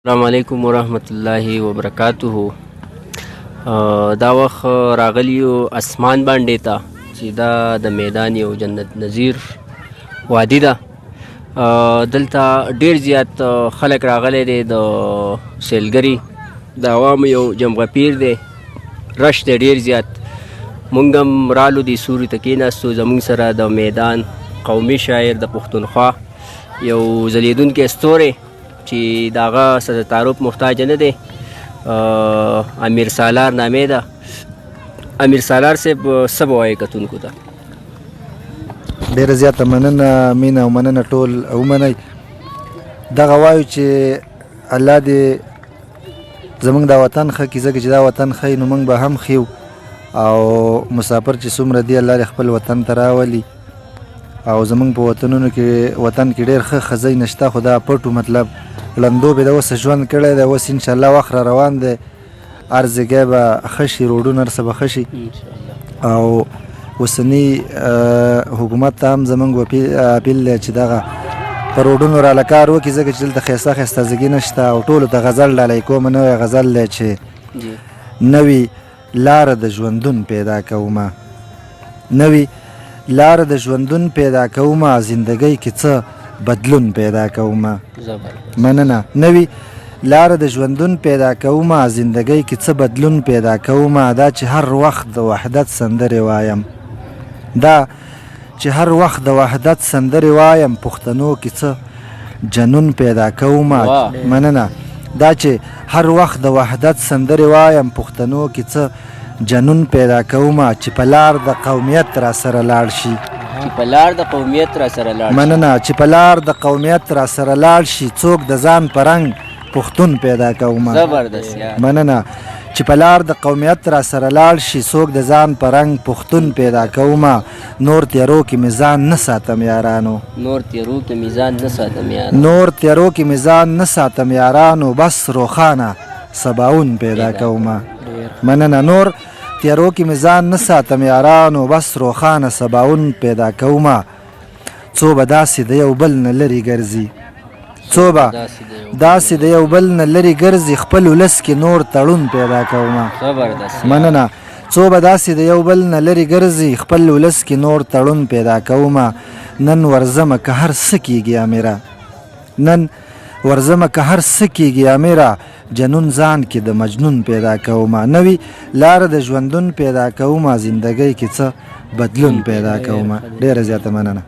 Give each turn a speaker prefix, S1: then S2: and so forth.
S1: السلام علیکم ورحمت الله وبرکاته. دا وخت راغلیو اسمان باندې ته چې دا د میدان یو جنت نظیر وادي ده. دلته ډیر زیات خلک راغلی دی د سیلګري د عوامو یو جمغپیر دی، رش دی ډیر زیات. مونږ هم رالو دې سوري ته کېناستو. زمونږ سره د میدان قومي شاعر د پښتونخوا یو ځلیدونکی ستوری چې د هغه څه د تعارف محتاج نه دی، امیر سالار نامې ده. امیر سالار صاحب څه به وایې کتونکو ته؟
S2: ډېره زیاته مننه، مینه او مننه ټول ومنئ. دغه وایو چې الله دې زموږ دا وطن ښه کړي، ځکه چې دا وطن ښه نو موږ به هم ښیو، او مسافر چې څومره دي الله دې خپل وطن ته راولي. او زموږ په وطن کې ډېر ښه ښځی نشته، خو دا پټو مطلب لندوب یې د اوسه ژوند کړی دی. اوس انشاءالله وخت را روان دی، هر ځای به ښه شي، روډونه هر څه به ښه شي. او اوسني حکومت ته هم زموږ اپیل دی چې دغه په روډونو راله کار وکړي، ځکه چې دلته ښایسته ښایسته ځګي نشته. او ټولو ته غزل ډالۍ کومه، نوی غزل دی چې نوې لاره د ژوندون پیدا کومه، نوې لاره د ژوندون پیدا کومه، زندګۍ کې څه بدلون پیدا کومه. مننه. نوې لاره د ژوندون پیدا کومه، زندګۍ کې څه بدلون پیدا کومه. دا چې هر وخت د وحدت سندرې وایم، دا چې هر وخت د وحدت سندرې وایم، پښتنو کې څه جنون پیدا کومه. مننه. دا چې هر وخت د وحدت سندرې وایم، پښتنو کې څه جنون پیدا کومه. چې په لار د قومیت را سره لاړ شي،
S1: چې په لار د قومیت را سره لاړ شي.
S2: مننه. چې په لار د قومیت را سره لاړ شي، څوک د ځان په رنګ پښتون پیدا کومه.
S1: زبردست یار.
S2: مننه. چې په لار د قومیت را سره لاړ شي، څوک د ځان په رنګ پښتون پیدا کومه. نور تیارو کې میزان نه ساتم یارانو،
S1: نور تیارو کې میزان نه ساتم یارانو،
S2: نور تیارو کې میزان نه ساتم یارانو، بس روښانه سباون پیدا کومه. مننه. نور تیارو کې میزان نه ساتم یارانو، بس روښانه سباون پیدا کومه. څو به داسې د یو بل نه لرې ګرځي، څو به داسې د یو بل نه لرې ګرځي، خپل ولس کې نور تړون پیدا کومه.
S1: زبردست.
S2: مننه. څو به داسې د یو بل نه لرې ګرځي، خپل ولس کې نور تړون پیدا کومه. نن ورځمه که هر څه کېږي امیره، نن ورځمه که هر څه کېږي امیره، جنون ځان کې د مجنون پیدا کومه. نوې لاره د ژوندون پیدا کومه، زندګۍ کې څه بدلون پیدا کومه. ډېره زیاته مننه.